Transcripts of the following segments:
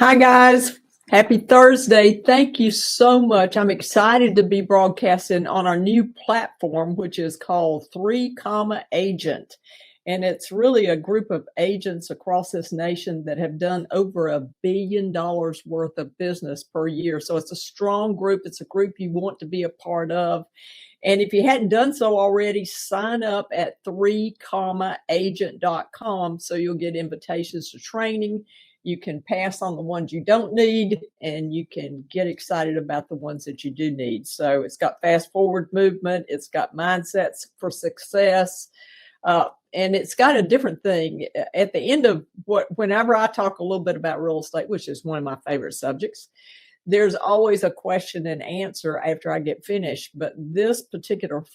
Hi, guys. Happy Thursday. Thank you so much. I'm excited to be broadcasting on our new platform, which is called 3 Comma Agent. And it's really a group of agents across this nation that have done over $1 billion worth of business per year. So it's a strong group. It's a group you want to be a part of. And if you hadn't done so already, sign up at 3commaagent.com so you'll get invitations to training. You can pass on the ones you don't need, and you can get excited about the ones that you do need. So it's got fast forward movement. It's got mindsets for success. And it's got a different thing at the end of whenever I talk a little bit about real estate, which is one of my favorite subjects, there's always a question and answer after I get finished. But this particular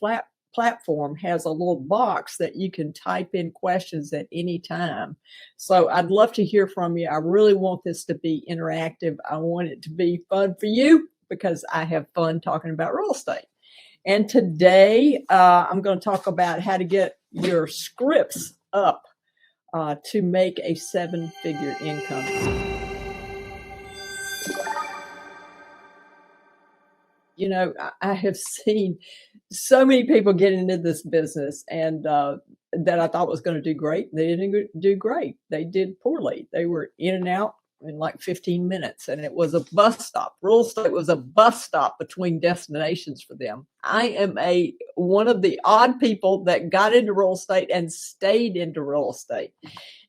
platform has a little box that you can type in questions at any time. So I'd love to hear from you. I really want this to be interactive. I want it to be fun for you because I have fun talking about real estate. And today I'm going to talk about how to get your scripts up to make a 7-figure income. You know, I have seen so many people get into this business and that I thought was going to do great. They didn't do great. They did poorly. They were in and out in like 15 minutes, and it was a bus stop. Real estate was a bus stop between destinations for them. I am one of the odd people that got into real estate and stayed into real estate.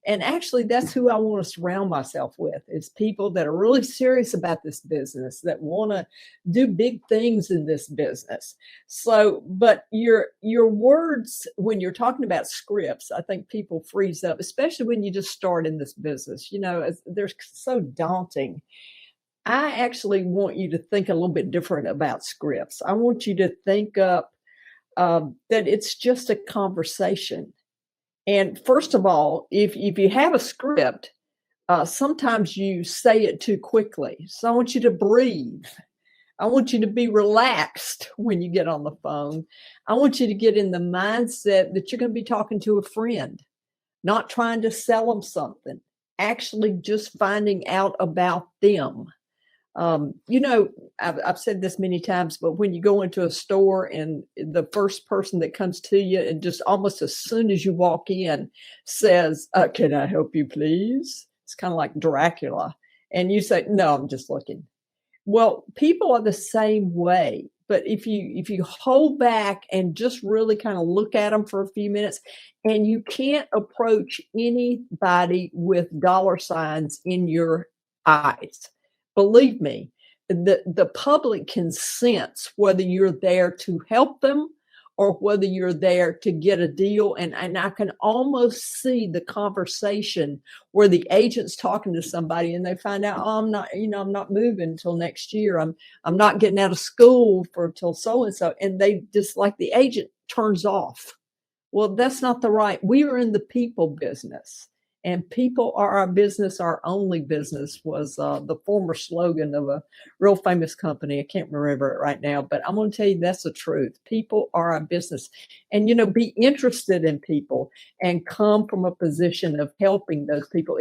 And actually, that's who I want to surround myself with, is people that are really serious about this business, that want to do big things in this business. So, but your words, when you're talking about scripts, I think people freeze up, especially when you just start in this business. You know, they're so daunting. I actually want you to think a little bit different about scripts. I want you to think up that it's just a conversation. And first of all, if you have a script, sometimes you say it too quickly. So I want you to breathe. I want you to be relaxed when you get on the phone. I want you to get in the mindset that you're going to be talking to a friend, not trying to sell them something, actually just finding out about them. You know, I've said this many times, but when you go into a store and the first person that comes to you and just almost as soon as you walk in says, can I help you, please? It's kind of like Dracula. And you say, no, I'm just looking. Well, people are the same way. But if you hold back and just really kind of look at them for a few minutes, and you can't approach anybody with dollar signs in your eyes. Believe me, the public can sense whether you're there to help them or whether you're there to get a deal. And I can almost see the conversation where the agent's talking to somebody and they find out, oh, I'm not moving until next year. I'm not getting out of school till so and so. And they just, like, the agent turns off. Well, that's not we are in the people business. And people are our business, our only business was the former slogan of a real famous company. I can't remember it right now, but I'm going to tell you that's the truth. People are our business. And, be interested in people and come from a position of helping those people.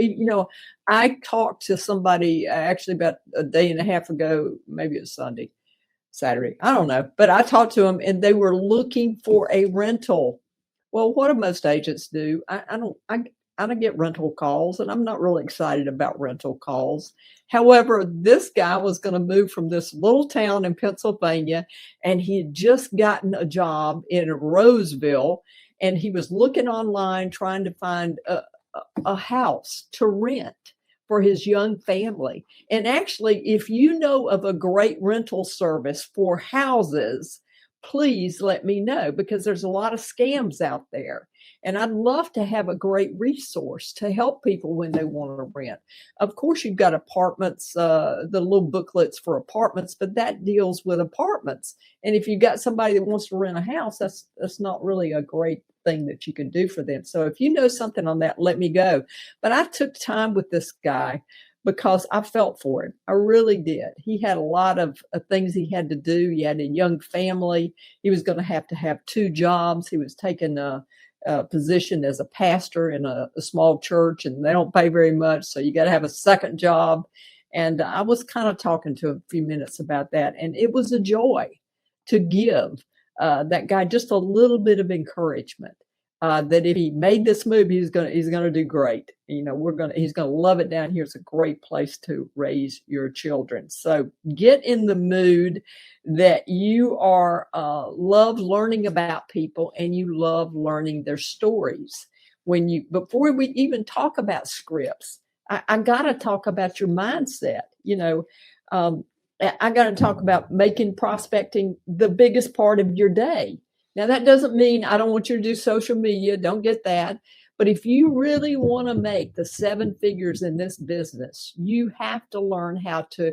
I talked to somebody actually about a day and a half ago, maybe it was Saturday, I don't know. But I talked to them and they were looking for a rental. Well, what do most agents do? I don't get rental calls, and I'm not really excited about rental calls. However, this guy was going to move from this little town in Pennsylvania, and he had just gotten a job in Roseville, and he was looking online trying to find a house to rent for his young family. And actually, if you know of a great rental service for houses, please let me know, because there's a lot of scams out there. And I'd love to have a great resource to help people when they want to rent. Of course, you've got apartments, the little booklets for apartments, but that deals with apartments. And if you've got somebody that wants to rent a house, that's not really a great thing that you can do for them. So if you know something on that, let me go. But I took time with this guy because I felt for him. I really did. He had a lot of things he had to do. He had a young family. He was going to have 2 jobs. He was taking a position as a pastor in a small church, and they don't pay very much. So you got to have a second job. And I was kind of talking to a few minutes about that, and it was a joy to give that guy just a little bit of encouragement. That if he made this move, he's gonna do great. He's gonna love it down here. It's a great place to raise your children. So get in the mood that you are love learning about people and you love learning their stories. Before we even talk about scripts, I gotta talk about your mindset. I got to talk about making prospecting the biggest part of your day. Now, that doesn't mean I don't want you to do social media. Don't get that. But if you really want to make the 7 figures in this business, you have to learn how to,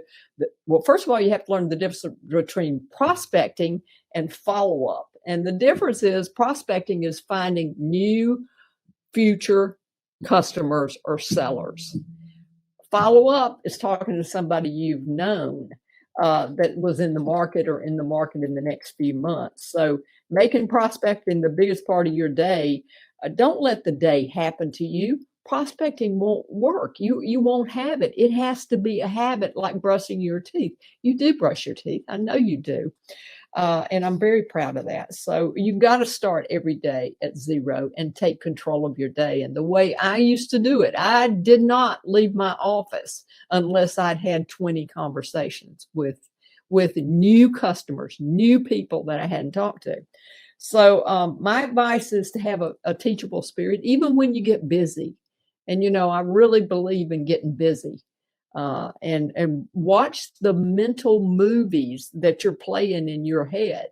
well, first of all, you have to learn the difference between prospecting and follow up. And the difference is prospecting is finding new future customers or sellers. Follow up is talking to somebody you've known that was in the market or in the market in the next few months. So making prospecting the biggest part of your day, don't let the day happen to you. Prospecting won't work. You won't have it. It has to be a habit, like brushing your teeth. You do brush your teeth. I know you do. And I'm very proud of that. So you've got to start every day at 0 and take control of your day. And the way I used to do it, I did not leave my office unless I'd had 20 conversations with new customers, new people that I hadn't talked to. So my advice is to have a teachable spirit, even when you get busy. And, I really believe in getting busy. And watch the mental movies that you're playing in your head,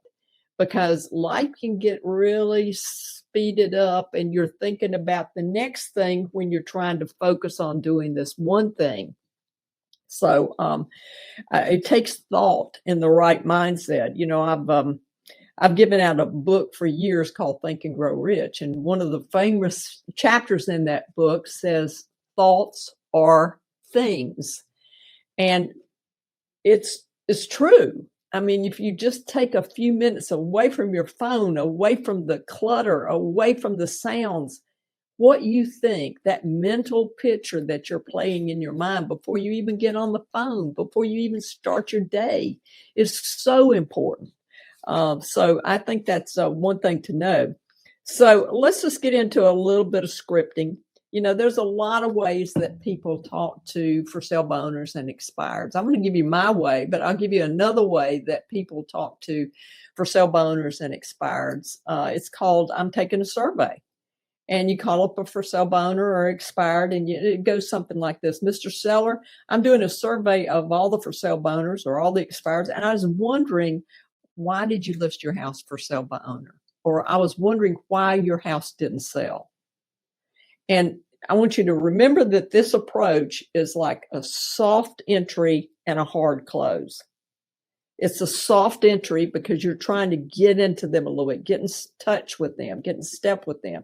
because life can get really speeded up and you're thinking about the next thing when you're trying to focus on doing this one thing. So it takes thought in the right mindset. I've given out a book for years called Think and Grow Rich, and one of the famous chapters in that book says thoughts are things. And it's true. I mean, if you just take a few minutes away from your phone, away from the clutter, away from the sounds, what you think, that mental picture that you're playing in your mind before you even get on the phone, before you even start your day, is so important. So I think that's one thing to know. So let's just get into a little bit of scripting. There's a lot of ways that people talk to for sale by owners and expireds. I'm going to give you my way, but I'll give you another way that people talk to for sale by owners and expireds. It's called I'm taking a survey. And you call up a for sale by owner or expired, and it goes something like this. Mr. Seller, I'm doing a survey of all the for sale by owners or all the expireds, and I was wondering, why did you list your house for sale by owner? Or I was wondering why your house didn't sell. And I want you to remember that this approach is like a soft entry and a hard close. It's a soft entry because you're trying to get into them a little bit, get in touch with them, get in step with them.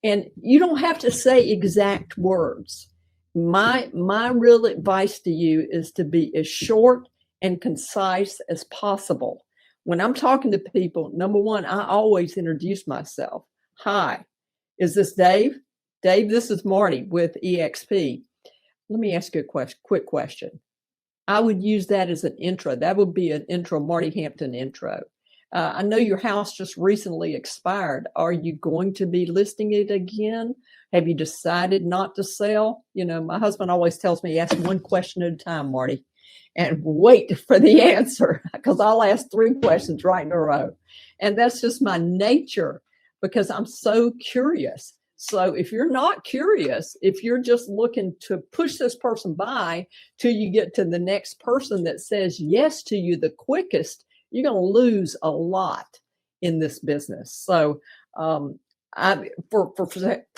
And you don't have to say exact words. My real advice to you is to be as short and concise as possible. When I'm talking to people, number one, I always introduce myself. Hi, is this Dave? Dave, this is Marty with EXP. Let me ask you a quick question. I would use that as an intro. That would be an intro, Marti Hampton intro. I know your house just recently expired. Are you going to be listing it again? Have you decided not to sell? My husband always tells me, ask one question at a time, Marty, and wait for the answer, because I'll ask 3 questions right in a row. And that's just my nature, because I'm so curious. So if you're not curious, if you're just looking to push this person by till you get to the next person that says yes to you the quickest, you're going to lose a lot in this business. So for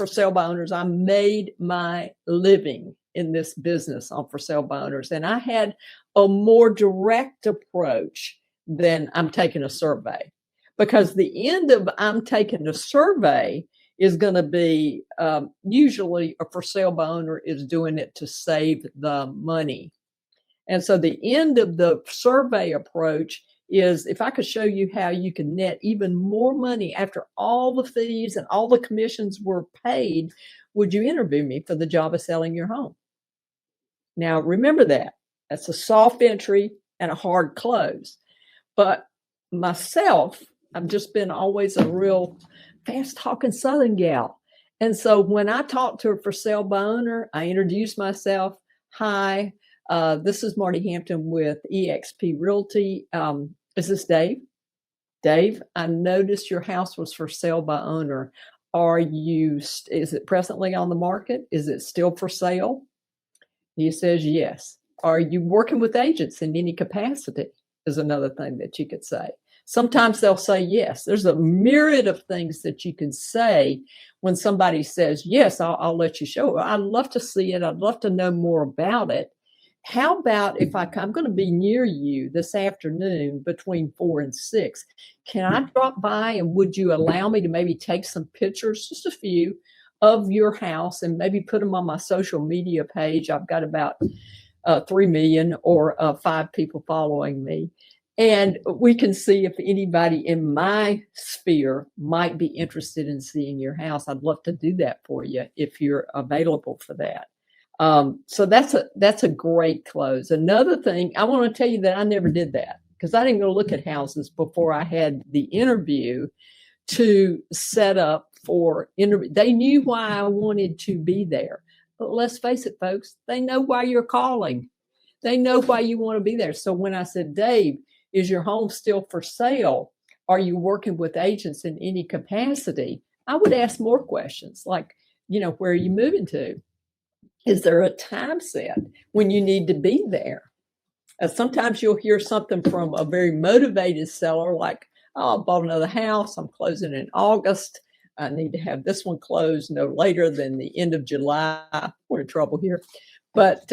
sale by owners, I made my living in this business on for sale by owners, and I had a more direct approach than I'm taking a survey, because the end of I'm taking a survey is going to be usually a for sale by owner is doing it to save the money. And so the end of the survey approach is, if I could show you how you can net even more money after all the fees and all the commissions were paid, would you interview me for the job of selling your home? Now, remember that. That's a soft entry and a hard close. But myself, I've just been always a real fast talking Southern gal. And so when I talk to a for sale by owner, I introduce myself. Hi, this is Marti Hampton with eXp Realty. Is this Dave? Dave, I noticed your house was for sale by owner. Is it presently on the market? Is it still for sale? He says, yes. Are you working with agents in any capacity? Is another thing that you could say. Sometimes they'll say yes. There's a myriad of things that you can say when somebody says, yes, I'll let you show it. I'd love to see it. I'd love to know more about it. How about if I'm going to be near you this afternoon between 4 and 6? Can I drop by and would you allow me to maybe take some pictures, just a few, of your house and maybe put them on my social media page? I've got about 3 million or 5 people following me. And we can see if anybody in my sphere might be interested in seeing your house. I'd love to do that for you if you're available for that. So that's a great close. Another thing, I want to tell you that I never did that because I didn't go look at houses before I had the interview to set up for interview. They knew why I wanted to be there. But let's face it, folks, they know why you're calling. They know why you want to be there. So when I said, Dave, is your home still for sale? Are you working with agents in any capacity? I would ask more questions like, where are you moving to? Is there a time set when you need to be there? Sometimes you'll hear something from a very motivated seller like, oh, I bought another house. I'm closing in August. I need to have this one closed no later than the end of July. We're in trouble here. But,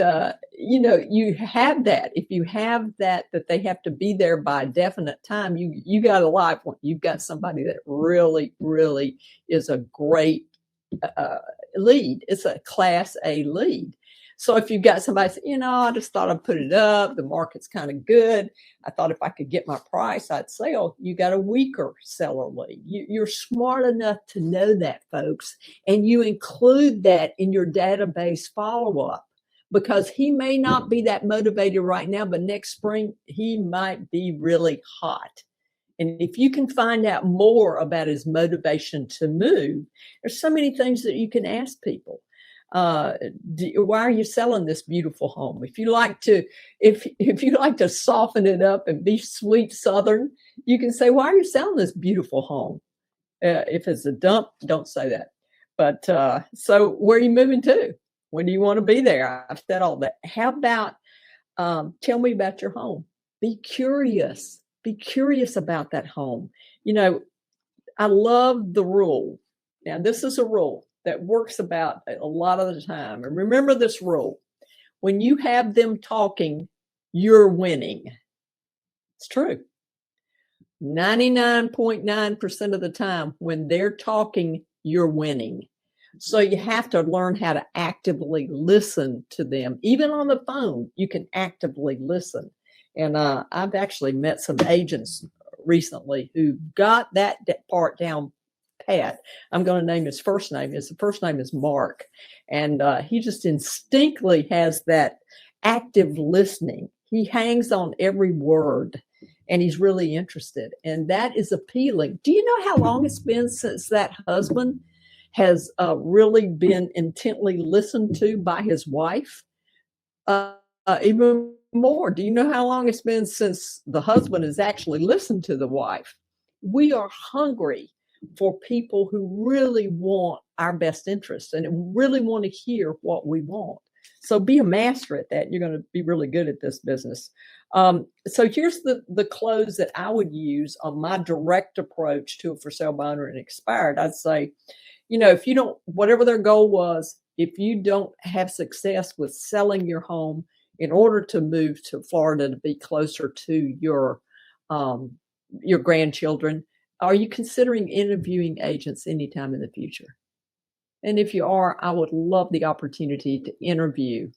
you have that. If you have that they have to be there by a definite time, you got a live one. You've got somebody that really, really is a great lead. It's a class A lead. So if you've got somebody say, I just thought I'd put it up. The market's kind of good. I thought if I could get my price, I'd sell. You got a weaker seller lead. You're smart enough to know that, folks. And you include that in your database follow-up because he may not be that motivated right now, but next spring, he might be really hot. And if you can find out more about his motivation to move, there's so many things that you can ask people. Why are you selling this beautiful home? If you like to soften it up and be sweet Southern, you can say, why are you selling this beautiful home? If it's a dump, don't say that. But so where are you moving to? When do you want to be there? I've said all that. How about tell me about your home? Be curious. Be curious about that home. I love the rule. Now, this is a rule that works about a lot of the time. And remember this rule. When you have them talking, you're winning. It's true. 99.9% of the time, when they're talking, you're winning. So you have to learn how to actively listen to them. Even on the phone, you can actively listen. And I've actually met some agents recently who got that part down pat. I'm going to name his first name. His first name is Mark. And he just instinctively has that active listening. He hangs on every word and he's really interested. And that is appealing. Do you know how long it's been since that husband has really been intently listened to by his wife? Even more. Do you know how long it's been since the husband has actually listened to the wife? We are hungry for people who really want our best interest and really want to hear what we want. So be a master at that. You're going to be really good at this business. So here's the close that I would use on my direct approach to a for sale by owner and expired. I'd say, if you don't, whatever their goal was, if you don't have success with selling your home in order to move to Florida to be closer to your grandchildren, are you considering interviewing agents anytime in the future? And if you are, I would love the opportunity to interview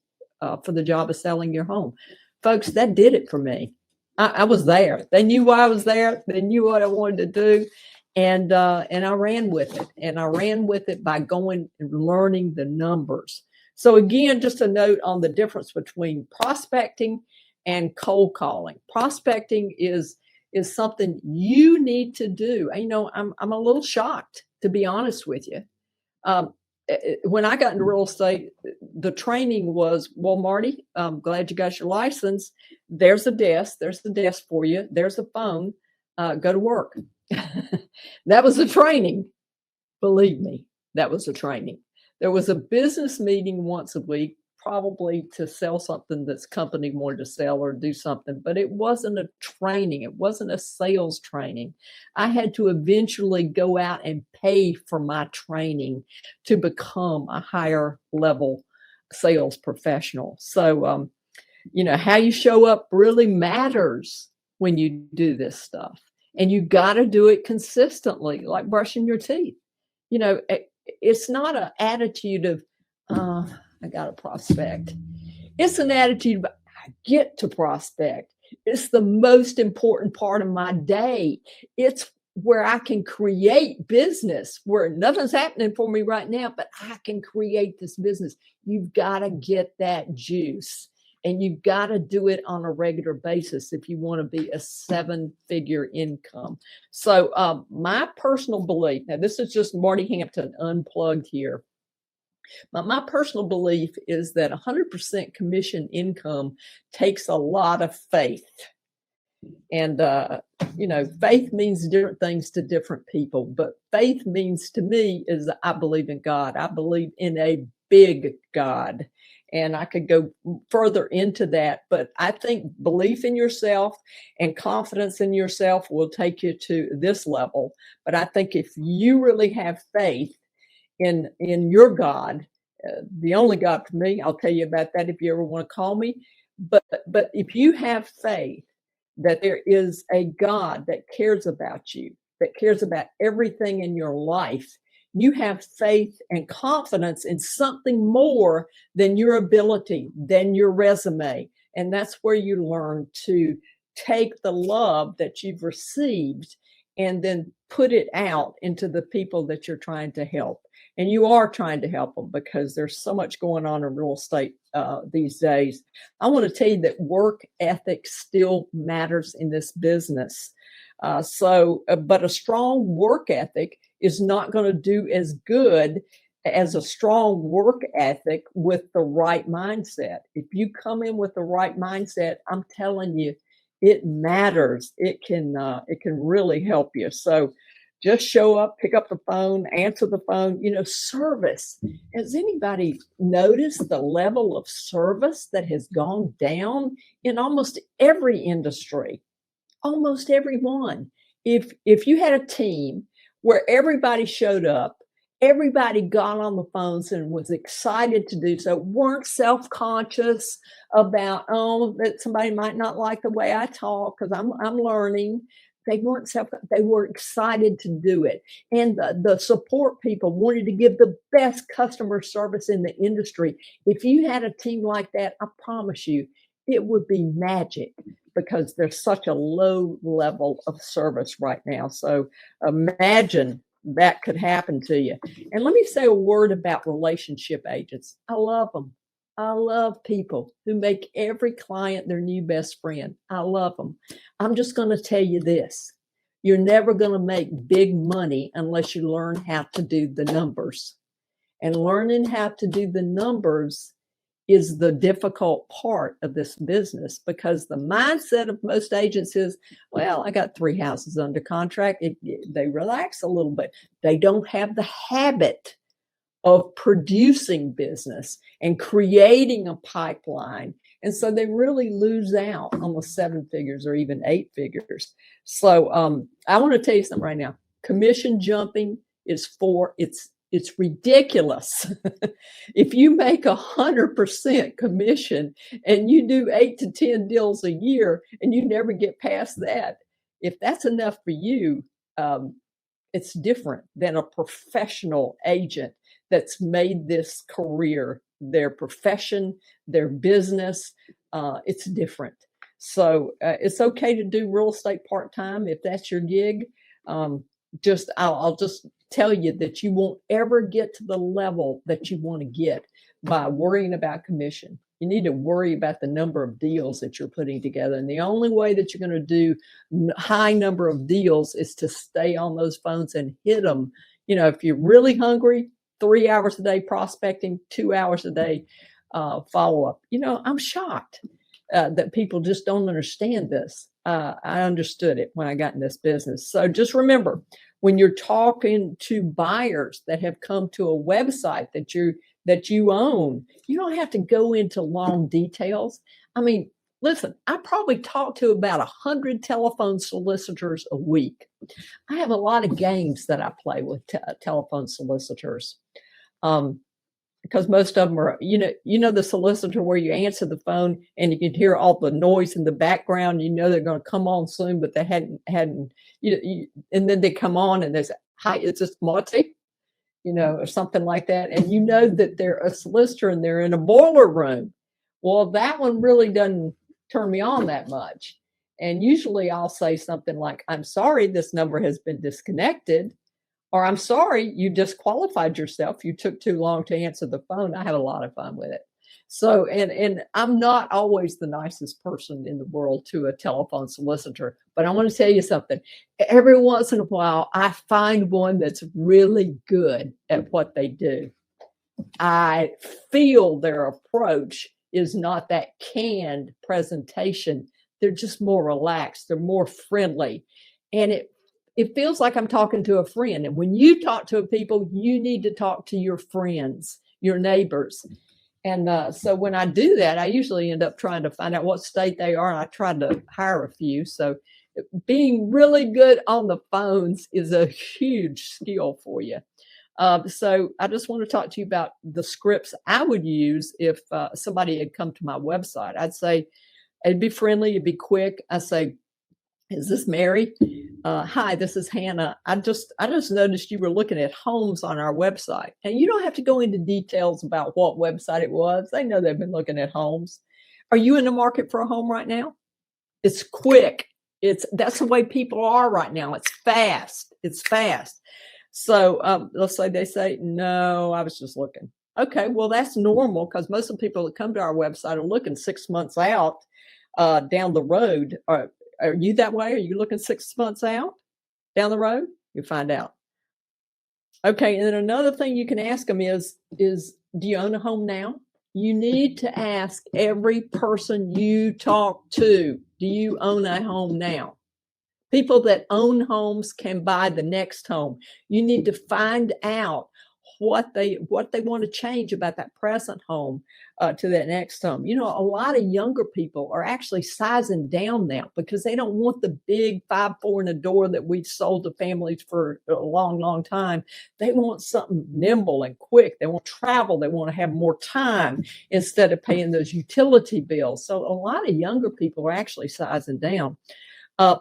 for the job of selling your home. Folks, that did it for me. I was there. They knew why I was there. They knew what I wanted to do. And I ran with it. And I ran with it by going and learning the numbers. So again, just a note on the difference between prospecting and cold calling. Prospecting is something you need to do. And, I'm a little shocked, to be honest with you. Um, when I got into real estate, the training was, well, Marty, I'm glad you got your license. There's a desk. There's the desk for you. There's a phone. Go to work. That was the training. Believe me, that was the training. There was a business meeting once a week, probably to sell something this company wanted to sell or do something, but it wasn't a training. It wasn't a sales training. I had to eventually go out and pay for my training to become a higher level sales professional. So, how you show up really matters when you do this stuff. And you got to do it consistently, like brushing your teeth. It's not an attitude of, I got to prospect. It's an attitude of, I get to prospect. It's the most important part of my day. It's where I can create business, where nothing's happening for me right now, but I can create this business. You've got to get that juice. And you've got to do it on a regular basis if you want to be a 7-figure income. So my personal belief, now this is just Marti Hampton unplugged here. But my personal belief is that 100% commission income takes a lot of faith. And, faith means different things to different people. But faith means to me is I believe in God. I believe in a big God. And I could go further into that, but I think belief in yourself and confidence in yourself will take you to this level. But I think if you really have faith in your God, the only God for me, I'll tell you about that if you ever want to call me. But if you have faith that there is a God that cares about you, that cares about everything in your life, you have faith and confidence in something more than your ability, than your resume. And that's where you learn to take the love that you've received and then put it out into the people that you're trying to help. And you are trying to help them because there's so much going on in real estate these days. I want to tell you that work ethic still matters in this business. But a strong work ethic is not going to do as good as a strong work ethic with the right mindset. If you come in with the right mindset, I'm telling you, it matters. It can really help you. So just show up, pick up the phone, answer the phone. Service. Has anybody noticed the level of service that has gone down in almost every industry? Almost everyone. If you had a team where everybody showed up, everybody got on the phones and was excited to do so, weren't self-conscious about, that somebody might not like the way I talk because I'm learning. They were excited to do it. And the support people wanted to give the best customer service in the industry. If you had a team like that, I promise you, it would be magic because there's such a low level of service right now. So imagine that could happen to you. And let me say a word about relationship agents. I love them. I love people who make every client their new best friend. I love them. I'm just going to tell you this. You're never going to make big money unless you learn how to do the numbers. And learning how to do the numbers is the difficult part of this business because the mindset of most agents is, well, I got 3 houses under contract. They relax a little bit. They don't have the habit of producing business and creating a pipeline. And so they really lose out on the 7 figures or even 8 figures. So I want to tell you something right now. Commission jumping it's ridiculous. If you make 100% commission and you do 8 to 10 deals a year and you never get past that, if that's enough for you, it's different than a professional agent that's made this career their profession, their business. It's different. So it's okay to do real estate part-time if that's your gig. I'll just tell you that you won't ever get to the level that you want to get by worrying about commission. You need to worry about the number of deals that you're putting together. And the only way that you're going to do high number of deals is to stay on those phones and hit them. You know, if you're really hungry, 3 hours a day prospecting, 2 hours a day follow up. You know, I'm shocked that people just don't understand this. I understood it when I got in this business. So just remember, when you're talking to buyers that have come to a website that you own, you don't have to go into long details. I mean, listen, I probably talk to about 100 telephone solicitors a week. I have a lot of games that I play with telephone solicitors. Because most of them are, you know, the solicitor where you answer the phone and you can hear all the noise in the background. You know they're going to come on soon, but they hadn't, and then they come on and they say, "Hi, it's just Marti," you know, or something like that, and you know that they're a solicitor and they're in a boiler room. Well, that one really doesn't turn me on that much, and usually I'll say something like, "I'm sorry, this number has been disconnected." Or I'm sorry, you disqualified yourself. You took too long to answer the phone. I have a lot of fun with it. So, and I'm not always the nicest person in the world to a telephone solicitor, but I want to tell you something. Every once in a while, I find one that's really good at what they do. I feel their approach is not that canned presentation. They're just more relaxed. They're more friendly. And it feels like I'm talking to a friend. And when you talk to people, you need to talk to your friends, your neighbors. And so when I do that, I usually end up trying to find out what state they are. And I try to hire a few. So being really good on the phones is a huge skill for you. So I just want to talk to you about the scripts I would use if somebody had come to my website. I'd say, it'd be friendly, it'd be quick. I say, "Is this Mary? Hi, this is Hannah. I just noticed you were looking at homes on our website." And you don't have to go into details about what website it was. They know they've been looking at homes. Are you in the market for a home right now? It's quick. That's the way people are right now. It's fast. It's fast. So let's say they say, "No, I was just looking." Okay, well, that's normal because most of the people that come to our website are looking 6 months out down the road. Are you that way? Are you looking 6 months out down the road? You find out. Okay, and then another thing you can ask them is do you own a home now? You need to ask every person you talk to, do you own a home now? People that own homes can buy the next home. You need to find out what they want to change about that present home to that next home. You know, a lot of younger people are actually sizing down now because they don't want the big 5-4 in the door that we've sold to families for a long, long time. They want something nimble and quick. They want travel. They want to have more time instead of paying those utility bills. So a lot of younger people are actually sizing down.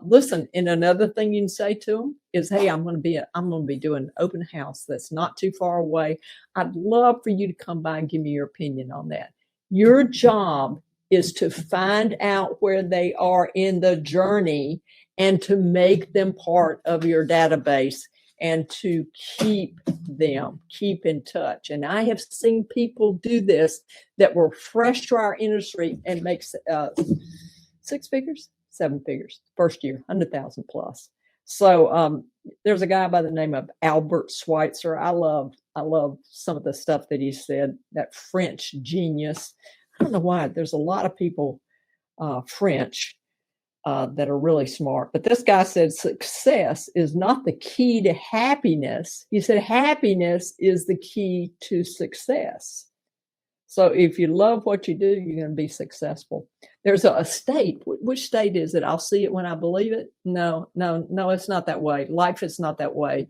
Listen, and another thing you can say to them is, "Hey, I'm going to be doing an open house that's not too far away. I'd love for you to come by and give me your opinion on that." Your job is to find out where they are in the journey and to make them part of your database and to keep in touch. And I have seen people do this that were fresh to our industry and make 6 figures. 7 figures, first year, 100,000 plus. So there's a guy by the name of Albert Schweitzer. I love some of the stuff that he said, that French genius. I don't know why. There's a lot of people French that are really smart. But this guy said success is not the key to happiness. He said happiness is the key to success. So if you love what you do, you're going to be successful. There's a state. Which state is it? I'll see it when I believe it. No, it's not that way. Life is not that way.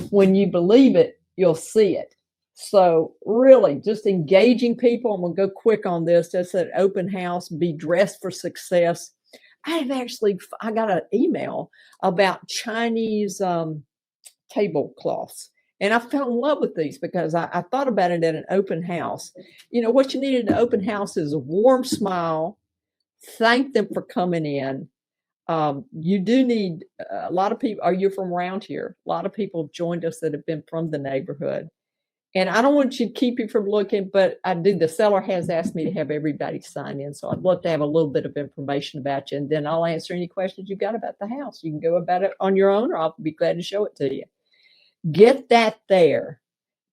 When you believe it, you'll see it. So really just engaging people. I'm going to go quick on this. That's an open house, be dressed for success. I got an email about Chinese tablecloths. And I fell in love with these because I thought about it at an open house. You know, what you need at an open house is a warm smile, thank them for coming in. You do need a lot of people. Are you from around here? A lot of people have joined us that have been from the neighborhood. And I don't want you to keep you from looking, but I do. The seller has asked me to have everybody sign in. So I'd love to have a little bit of information about you. And then I'll answer any questions you got about the house. You can go about it on your own, or I'll be glad to show it to you. Get that there.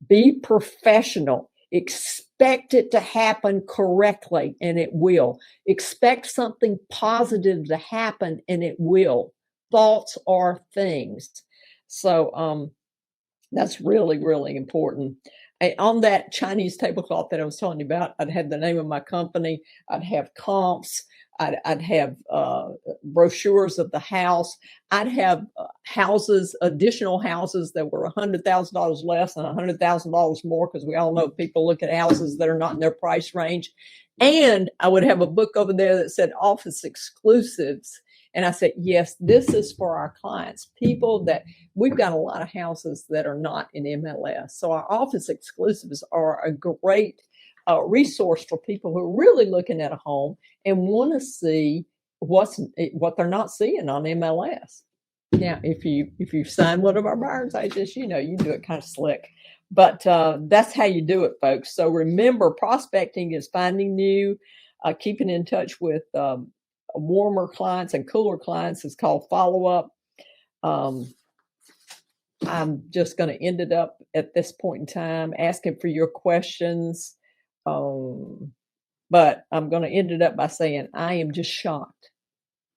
Be professional. Expect it to happen correctly, and it will. Expect something positive to happen, and it will. Thoughts are things. So that's really, really important. On that Chinese tablecloth that I was telling you about, I'd have the name of my company. I'd have comps. I'd have brochures of the house. I'd have houses, additional houses that were $100,000 less and $100,000 more, because we all know people look at houses that are not in their price range. And I would have a book over there that said office exclusives. And I said, yes, this is for our clients, people that we've got a lot of houses that are not in MLS. So our office exclusives are a great resource for people who are really looking at a home and want to see what they're not seeing on MLS. Now, if you sign one of our buyer's agents, you do it kind of slick. But that's how you do it, folks. So remember, prospecting is finding new, keeping in touch with warmer clients and cooler clients is called follow-up. I'm just going to end it up at this point in time, asking for your questions. But I'm going to end it up by saying I am just shocked.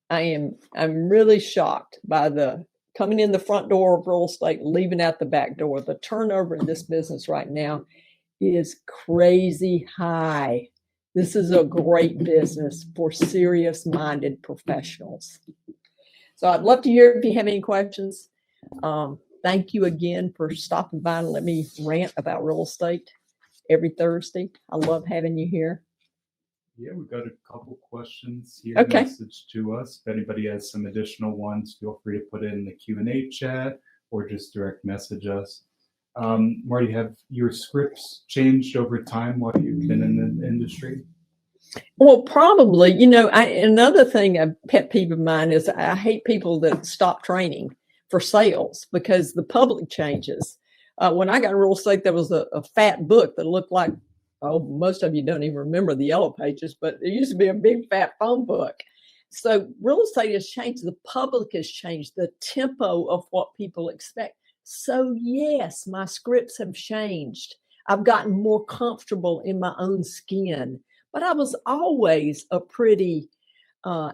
I'm really shocked by the coming in the front door of real estate, leaving out the back door. The turnover in this business right now is crazy high. This is a great business for serious-minded professionals. So I'd love to hear if you have any questions. Thank you again for stopping by and let me rant about real estate every Thursday. I love having you here. Yeah, we've got a couple questions here. Okay. Message to us. If anybody has some additional ones, feel free to put it in the Q&A chat or just direct message us. Marti, have your scripts changed over time while you've been in the industry? Well, probably. Another thing, a pet peeve of mine is I hate people that stop training for sales because the public changes. When I got in real estate, there was a fat book that looked like, most of you don't even remember the yellow pages, but there used to be a big fat phone book. So real estate has changed. The public has changed. The tempo of what people expect. So yes, my scripts have changed. I've gotten more comfortable in my own skin, but I was always a pretty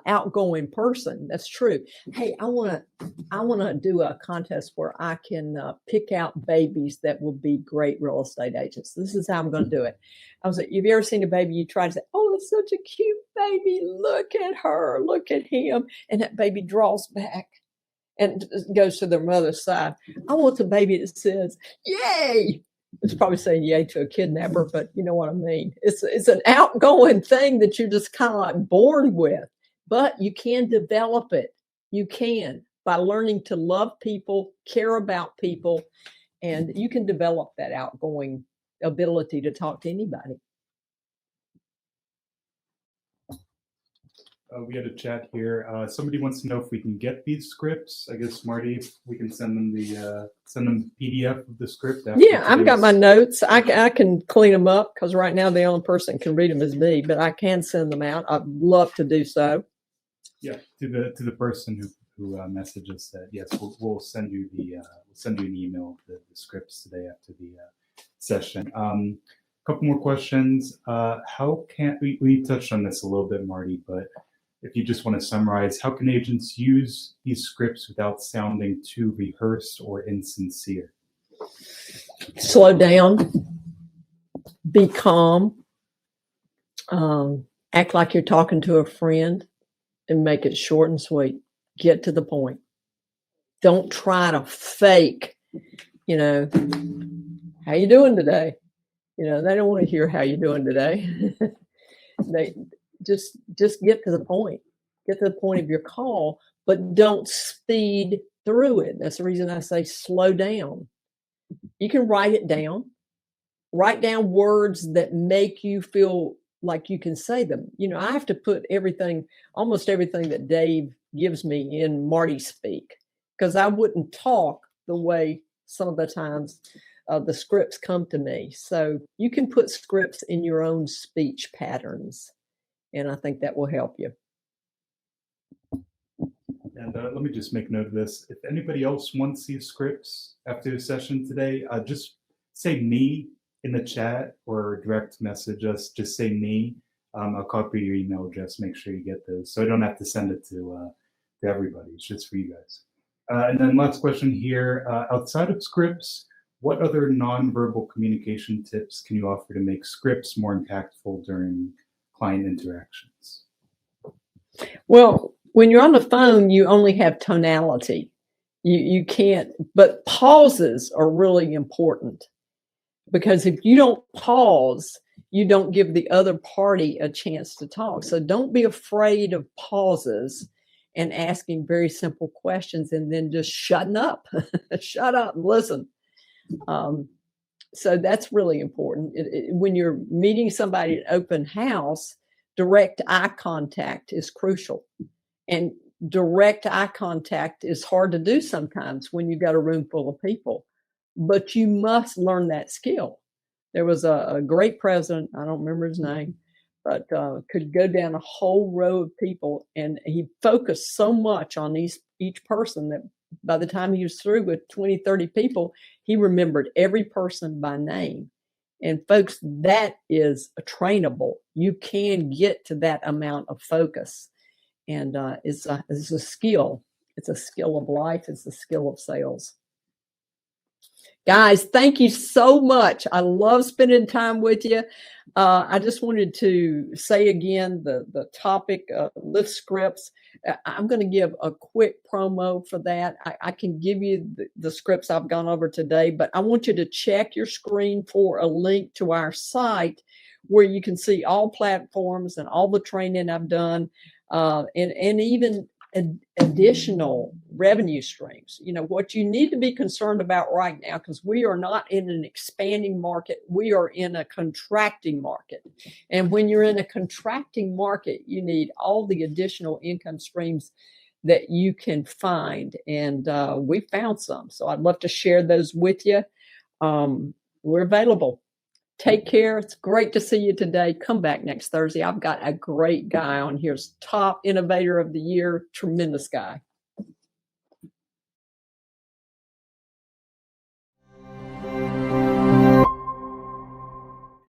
outgoing person. That's true. Hey, I want to do a contest where I can pick out babies that will be great real estate agents. This is how I'm going to do it. I was like, have you ever seen a baby you try to say, oh, that's such a cute baby. Look at her. Look at him. And that baby draws back and goes to their mother's side. I want the baby that says, yay. It's probably saying yay to a kidnapper, but you know what I mean. It's an outgoing thing that you're just kind of like born with. But you can develop it. You can by learning to love people, care about people, and you can develop that outgoing ability to talk to anybody. We had a chat here. Somebody wants to know if we can get these scripts. I guess, Marti, if we can send them the PDF of the script. Yeah, I've got my notes. I can clean them up because right now the only person that can read them is me, but I can send them out. I'd love to do so. Yeah, to the person who messaged us that yes, we'll send you an email of the scripts today after the session. Couple more questions. How can we touched on this a little bit, Marti, but if you just want to summarize, how can agents use these scripts without sounding too rehearsed or insincere? Slow down, be calm, act like you're talking to a friend, and make it short and sweet. Get to the point. Don't try to fake, how you doing today? They don't want to hear how you're doing today. They just get to the point. Get to the point of your call, but don't speed through it. That's the reason I say slow down. You can write it down. Write down words that make you feel like you can say them. I have to put almost everything that Dave gives me in Marti speak, because I wouldn't talk the way some of the times the scripts come to me. So you can put scripts in your own speech patterns, and I think that will help you. And let me just make note of this. If anybody else wants these scripts after the session today, just say me in the chat or direct message us. Just say me. I'll copy your email address. Make sure you get those, so I don't have to send it to everybody. It's just for you guys. And then last question here. Outside of scripts, what other nonverbal communication tips can you offer to make scripts more impactful during client interactions? Well, when you're on the phone, you only have tonality. You can't, but pauses are really important, because if you don't pause, you don't give the other party a chance to talk. So don't be afraid of pauses and asking very simple questions and then just shutting up. Shut up and listen. So that's really important. When you're meeting somebody at open house, direct eye contact is crucial. And direct eye contact is hard to do sometimes when you've got a room full of people, but you must learn that skill. There was a great president, I don't remember his name, but could go down a whole row of people, and he focused so much on each person that by the time he was through with 20, 30 people, he remembered every person by name. And folks, that is trainable. You can get to that amount of focus. And it's a skill. It's a skill of life. It's a skill of sales. Guys, thank you so much. I love spending time with you. I just wanted to say again the topic, lift scripts. I'm going to give a quick promo for that. I can give you the scripts I've gone over today, but I want you to check your screen for a link to our site where you can see all platforms and all the training I've done, and even additional revenue streams. You know, what you need to be concerned about right now, because we are not in an expanding market, we are in a contracting market. And when you're in a contracting market, you need all the additional income streams that you can find. And we found some. So I'd love to share those with you. We're available. Take care. It's great to see you today. Come back next Thursday. I've got a great guy on here. Top Innovator of the Year. Tremendous guy.